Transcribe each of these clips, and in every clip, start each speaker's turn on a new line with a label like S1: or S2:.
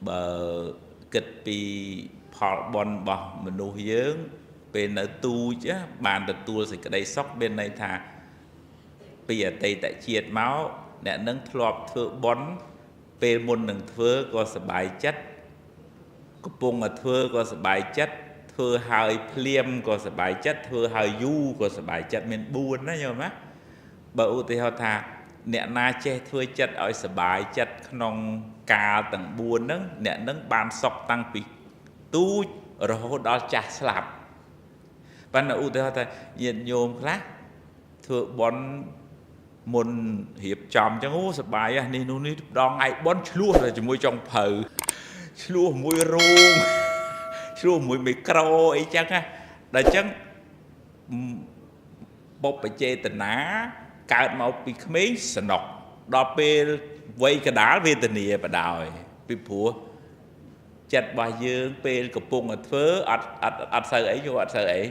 S1: បើគិតពីផលបន់របស់មនុស្សយើងពេលនៅទូចបានទទួលសេចក្តីសុខមានន័យថាពីអតីតជាតិមកអ្នកនឹងធ្លាប់ធ្វើបន់ពេលមុននឹងធ្វើក៏សប្បាយចិត្តកំពុងតែធ្វើក៏សប្បាយចិត្តធ្វើហើយភ្លាមក៏សប្បាយចិត្តធ្វើហើយយូរក៏សប្បាយចិត្តមាន4ណាយល់ណាបើឧទាហរណ៍ថាអ្នកណាចេះធ្វើចិត្តឲ្យសប្បាយចិត្តក្នុងកាលទាំង4ហ្នឹងអ្នកនឹងបានសុខតាំងពីទូចរហូតដល់ចាស់ស្លាប់ប៉ុន្តែឧទាហរណ៍ថាញាតិញោមខ្លះធ្វើបន់មុនរៀបចំអញ្ចឹងអូសប្បាយនេះនោះនេះដងថ្ងៃបន់ឆ្លោះតែជាមួយចុងភៅឆ្លោះមួយរោងឆ្លោះមួយមីក្រូអីចឹងណាដល់អញ្ចឹងបុព្វចេតនាកើតមកពីក្មេងសំណុកដល់ពេលវ័យកណ្ដាលវេទនាបដោយពីព្រោះចិត្តរបស់យើងពេលកំពុងតែធ្វើអត់សូវអីយកអត់សូវអី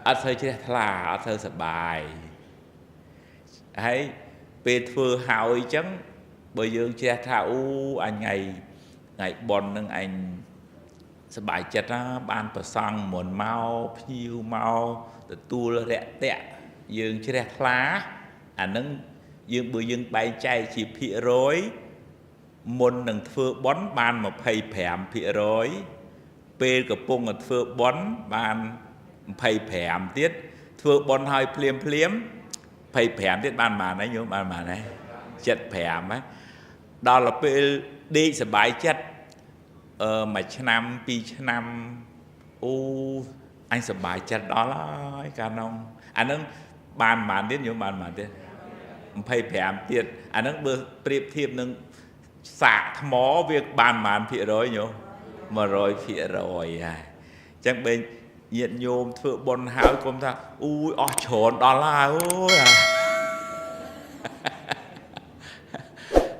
S1: អត់សូវជ្រះថ្លាអត់សូវសប្បាយហើយពេលធ្វើហើយអញ្ចឹងបើយើងជ្រះថាអូអញថ្ងៃបន់នឹងអញសប្បាយចិត្តណាបានប្រសង់មុនមកភ្ញៀវមកទទួលរាក់ទាក់យើងជ្រះថ្លាអានឹងយើងបើយើងបែងចែកជាភាគរយមុននឹងធ្វើបន់បាន25%ពេលកំពុងតែធ្វើបន់បាន25ទៀតធ្វើបន់ហើយភ្លាម25ទៀតបានប៉ុន្មានហើយញោមបានប៉ុន្មានហើយ75ហើយដល់ពេលដេកសប្បាយចិត្ត1ឆ្នាំ2ឆ្នាំអូអញសប្បាយចិត្តដល់ហើយកាលនោះអានឹងបានប៉ុន្មានទៀតញោមបានប៉ុន្មានទៀត25ទៀតអានឹងបើប្រៀបធៀបនឹងសាកថ្មវាបានប៉ុន្មានភាគរយញោម 100% ហើយអញ្ចឹងបើញាតិញោមធ្វើបុណ្យហើយកុំថាអូយអស់ច្រើនដល់ហើយ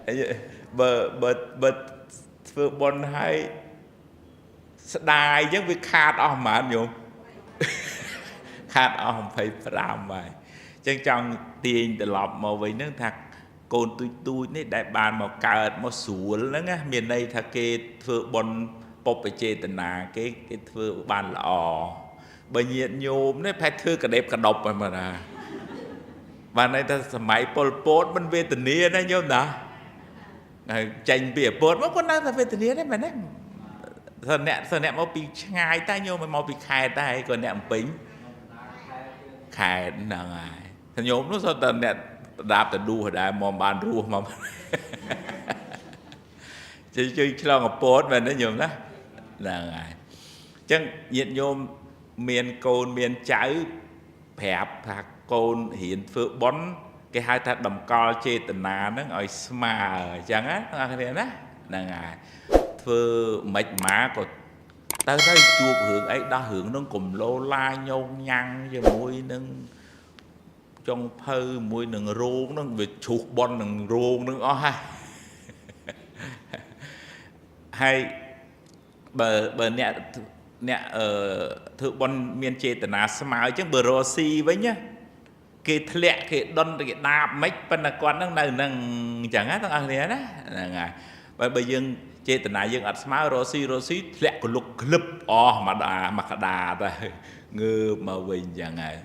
S1: អូយបើធ្វើបុណ្យហើយស្ដាយអញ្ចឹងវាខាតអស់ប៉ុន្មានញោមខាតអស់25ហើយអញ្ចឹងចង់ទាញត្រឡប់មកវិញហ្នឹងថាកូនទូចនេះដែលបានមកកើតមកស្រួលហ្នឹងណាមានន័យថាគេធ្វើបុណ្យពុព្វចេតនាគេធ្វើបានល្អបើញាតិញោមនេះប្រហែលធ្វើកដេបកដប់ហ្នឹងមកណាបានន័យថាសម័យប៉ុលពតមិនវេទនាណាញោមណាហើយចេញពីអពតមកគាត់នៅតែវេទនាដែរមែនទេសិនអ្នកមកពីឆ្ងាយតែញោមមកពីខេត្តតែគាត់អ្នកអំពេញខេត្តហ្នឹងហើយញោមនោះសុទ្ធតែអ្នកដាប់ទៅឌូដែរមកបានរស់មកជួយឆ្លងអពតមែនទេញោមណាហ្នឹងហើយអញ្ចឹងញាតិញោមមានកូនមានចៅប្រាប់ថាកូនរៀនធ្វើបុណ្យគេហៅថាតម្កល់ចេតនាហ្នឹងឲ្យស្មើអញ្ចឹងណាអ្នកគ្នាណាហ្នឹងហើយធ្វើមិនម៉ាក៏ទៅជួបរឿងអីដោះរឿងនឹងកំលោឡាញោងញ៉ាំងជាមួយនឹងចុងភៅមួយនឹងរោងនឹងវាឈូសបុណ្យនឹងរោងនឹងអស់ហើយបើអ្នកធ្វើបុណ្យមានចេតនាស្មើអញ្ចឹងបើរស់ស៊ីវិញណាគេធ្លាក់គេដុនគេដាបមិនប៉ុន្តែគាត់នឹងនៅនឹងអញ្ចឹងណាទាំងអស់គ្នាណាហ្នឹងហើយបើយើងចេតនាយើងអត់ស្មើរស់ស៊ីធ្លាក់កលុកក្លឹបអស់មកក្តារទៅងើបមកវិញអញ្ចឹងហើយ